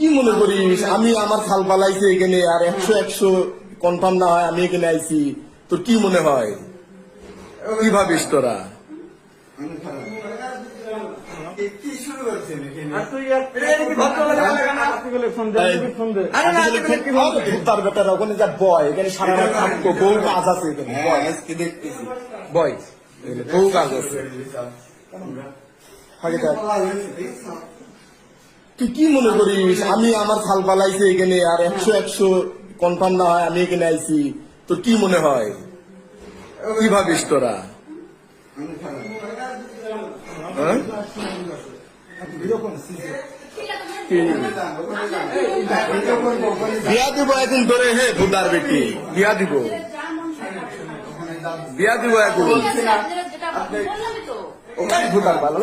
কি মনে করিস আমি আমার খাল পালাইছি এখানে আর 100 কনফার্ম না হয় আমি এখানে আইছি তোর কি মনে হয় কি ভাবিস তোরা তার বেটারা ওখানে যা বয় এখানে সারা রাত থাকতো বউ কাজ আছে এখানে বয় বউ কাজ আছে তুই কি মনে করিস আমি আমার খাল পালাইছি এখানে আর 100 কনফার্ম না হয় আমি এখানে আইছি তোর কি মনে হয় কি ভাবিস তোরা বিয়া দিব এখন ধরে হে ভুদার বেটি বিয়া দিব এখন ভুদার ভালো